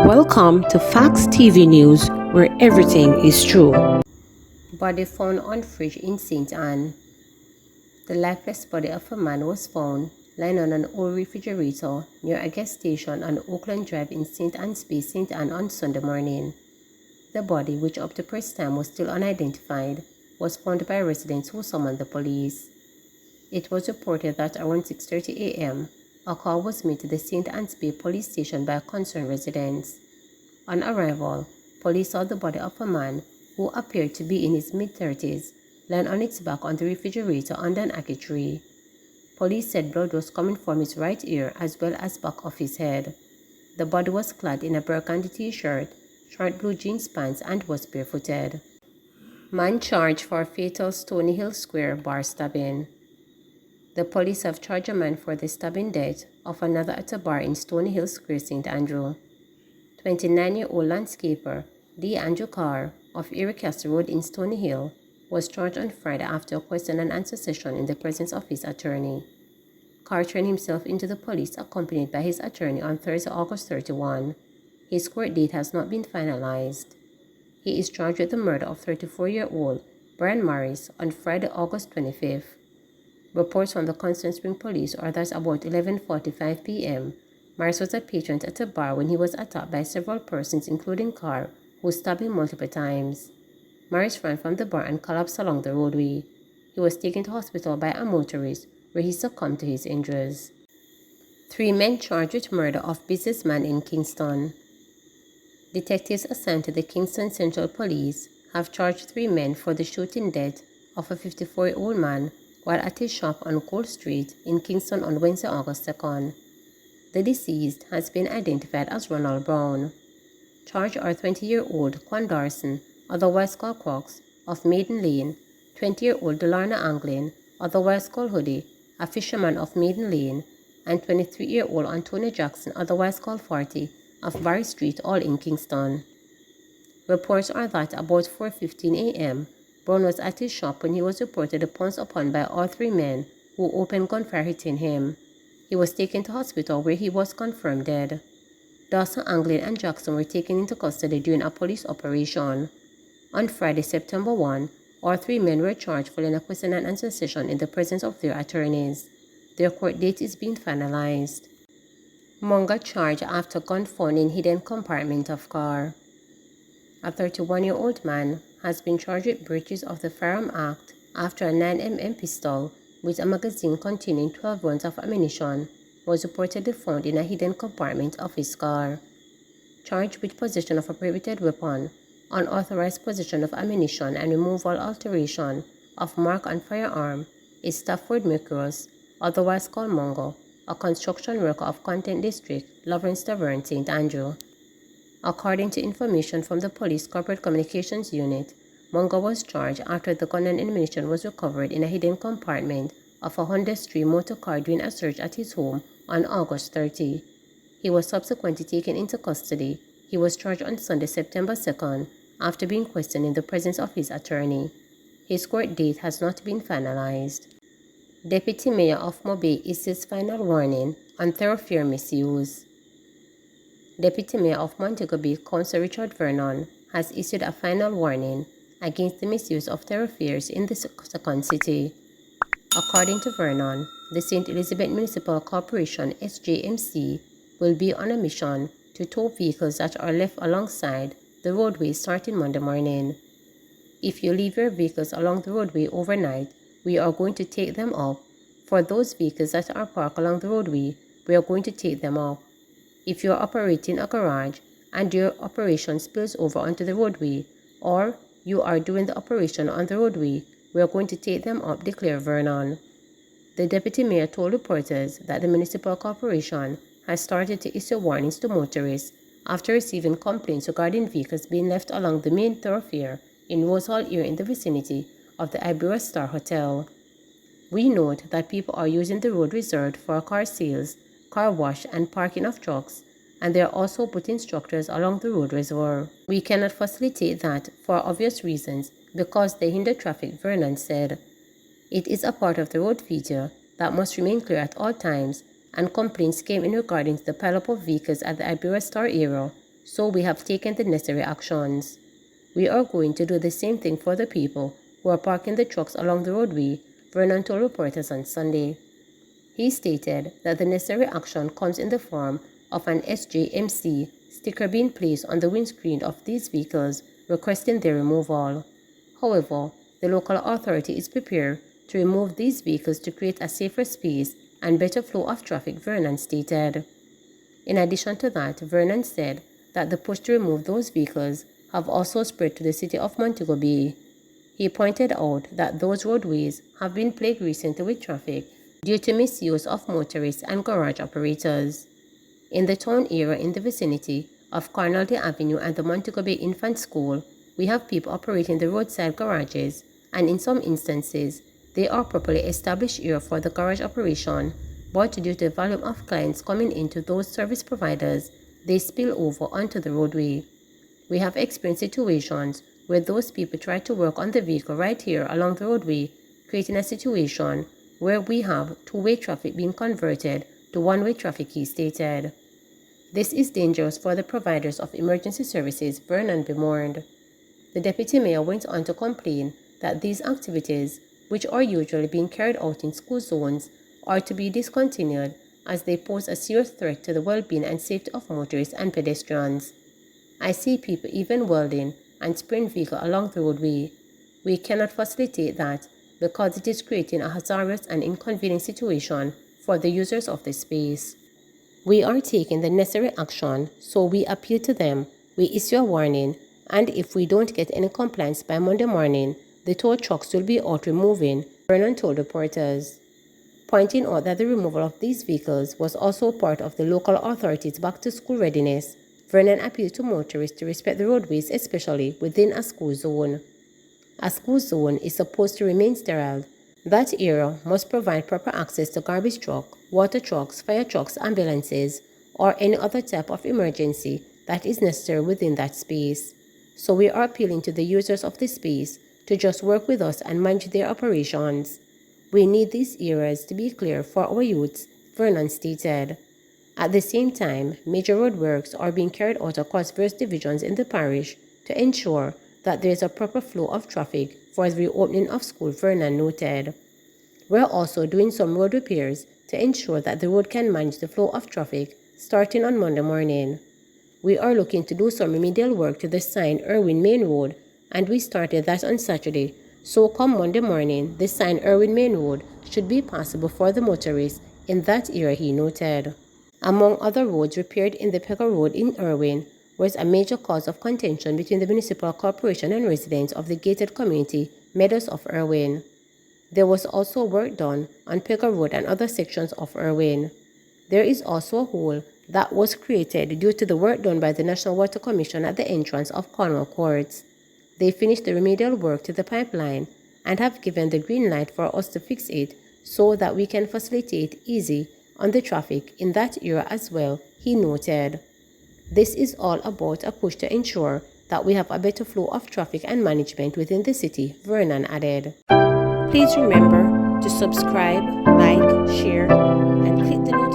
Welcome to Facts TV News, where everything is true. Body found on fridge in St. Anne. The lifeless body of a man was found lying on an old refrigerator near a gas station on Oakland Drive in St. Anne's Bay, St. Anne on Sunday morning. The body, which up to present time was still unidentified, was found by residents who summoned the police. It was reported that around 6:30 a.m., a call was made to the St. Anne's Bay police station by concerned residents. On arrival, police saw the body of a man who appeared to be in his mid-30s lying on its back on the refrigerator under an ackee tree. Police said blood was coming from his right ear as well as back of his head. The body was clad in a burgundy t-shirt, short blue jeans pants, and was barefooted. Man charged for fatal Stony Hill Square bar stabbing. The police have charged a man for the stabbing death of another at a bar in Stony Hill Square, St. Andrew. 29-year-old landscaper D. Andrew Carr of Ericastle Road in Stony Hill was charged on Friday after a question and answer session in the presence of his attorney. Carr turned himself into the police accompanied by his attorney on Thursday, August 31. His court date has not been finalized. He is charged with the murder of 34-year-old Brian Morris on Friday, August 25th. Reports from the Constant Spring Police are that about 11:45 p.m., Morris was a patron at a bar when he was attacked by several persons, including Carr, who stabbed him multiple times. Morris ran from the bar and collapsed along the roadway. He was taken to hospital by a motorist, where he succumbed to his injuries. 3 men charged with murder of businessman in Kingston. Detectives assigned to the Kingston Central Police have charged 3 men for the shooting death of a 54-year-old man while at his shop on Gold Street in Kingston on Wednesday, August 2nd. The deceased has been identified as Ronald Brown. Charged are 20-year-old Quan Darson, otherwise called Crocs, of Maiden Lane, 20-year-old Delarna Anglin, otherwise called Hoodie, a fisherman of Maiden Lane, and 23-year-old Antonio Jackson, otherwise called 40, of Barry Street, all in Kingston. Reports are that about 4:15 a.m., Brown was at his shop when he was reportedly pounced upon by all 3 men who opened gunfire hitting him. He was taken to hospital where he was confirmed dead. Dawson, Anglin, and Jackson were taken into custody during a police operation. On Friday, September 1, all 3 men were charged following a question and answer session in the presence of their attorneys. Their court date is being finalized. Monga charged after gun found in hidden compartment of car. A 31-year-old man has been charged with breaches of the Firearm Act after a 9mm pistol with a magazine containing 12 rounds of ammunition was reportedly found in a hidden compartment of his car. Charged with possession of a prohibited weapon, unauthorized possession of ammunition, and removal alteration of mark on firearm is Stafford Mercurus, otherwise called Mongo, a construction worker of Content District, Lawrence Tavern, St. Andrew. According to information from the Police Corporate Communications Unit, Mongo was charged after the gun and ammunition was recovered in a hidden compartment of a Honda Street motor car during a search at his home on August 30. He was subsequently taken into custody. He was charged on Sunday, September 2nd, after being questioned in the presence of his attorney. His court date has not been finalized. Deputy Mayor of Mobay issues final warning on thoroughfare misuse. Deputy Mayor of Montego Bay, Councillor Richard Vernon, has issued a final warning against the misuse of thoroughfares in the second city. According to Vernon, the St. Elizabeth Municipal Corporation (SJMC) will be on a mission to tow vehicles that are left alongside the roadway starting Monday morning. If you leave your vehicles along the roadway overnight, we are going to take them up. For those vehicles that are parked along the roadway, we are going to take them up. If you are operating a garage and your operation spills over onto the roadway, or you are doing the operation on the roadway, we are going to take them up, declared Vernon. The deputy mayor told reporters that the municipal corporation has started to issue warnings to motorists after receiving complaints regarding vehicles being left along the main thoroughfare in Rose Hall area in the vicinity of the Iberia Star Hotel. We note that people are using the road reserved for car sales, car wash, and parking of trucks, and they are also putting structures along the road reservoir. We cannot facilitate that for obvious reasons because they hinder traffic, Vernon said. It is a part of the road feature that must remain clear at all times, and complaints came in regarding the pileup of vehicles at the Iberia Star area so we have taken the necessary actions. We are going to do the same thing for the people who are parking the trucks along the roadway, Vernon told reporters on Sunday. He stated that the necessary action comes in the form of an SJMC sticker being placed on the windscreen of these vehicles requesting their removal. However, the local authority is prepared to remove these vehicles to create a safer space and better flow of traffic, Vernon stated. In addition to that, Vernon said that the push to remove those vehicles have also spread to the city of Montego Bay. He pointed out that those roadways have been plagued recently with traffic due to misuse of motorists and garage operators. In the town area in the vicinity of Cornwall Avenue and the Montego Bay Infant School, we have people operating the roadside garages, and in some instances, they are properly established area for the garage operation, but due to the volume of clients coming into those service providers, they spill over onto the roadway. We have experienced situations where those people try to work on the vehicle right here along the roadway, creating a situation where we have two-way traffic being converted to one-way traffic, he stated. This is dangerous for the providers of emergency services, Vernon bemoaned. The deputy mayor went on to complain that these activities, which are usually being carried out in school zones, are to be discontinued as they pose a serious threat to the well-being and safety of motorists and pedestrians. I see people even welding and spraying vehicles along the roadway. We cannot facilitate that because it is creating a hazardous and inconvenient situation for the users of the space. We are taking the necessary action, so we appeal to them, we issue a warning, and if we don't get any compliance by Monday morning, the tow trucks will be out removing, Vernon told reporters. Pointing out that the removal of these vehicles was also part of the local authorities' back-to-school readiness, Vernon appealed to motorists to respect the roadways, especially within a school zone. A school zone is supposed to remain sterile. That area must provide proper access to garbage truck, water trucks, fire trucks, ambulances, or any other type of emergency that is necessary within that space. So we are appealing to the users of the space to just work with us and manage their operations. We need these areas to be clear for our youths, Vernon stated. At the same time, major roadworks are being carried out across various divisions in the parish to ensure that there is a proper flow of traffic for the reopening of school, Vernon noted. We're also doing some road repairs to ensure that the road can manage the flow of traffic starting on Monday morning. We are looking to do some remedial work to the sign Irwin Main Road, and we started that on Saturday, so come Monday morning, the sign Irwin Main Road should be passable for the motorists in that area, he noted. Among other roads repaired in the Pega Road in Irwin was a major cause of contention between the municipal corporation and residents of the gated community Meadows of Irwin. There was also work done on Pega Road and other sections of Irwin. There is also a hole that was created due to the work done by the National Water Commission at the entrance of Cornwall Courts. They finished the remedial work to the pipeline and have given the green light for us to fix it so that we can facilitate easy on the traffic in that area as well, he noted. This is all about a push to ensure that we have a better flow of traffic and management within the city, Vernon added. Please remember to subscribe, like, share, and click the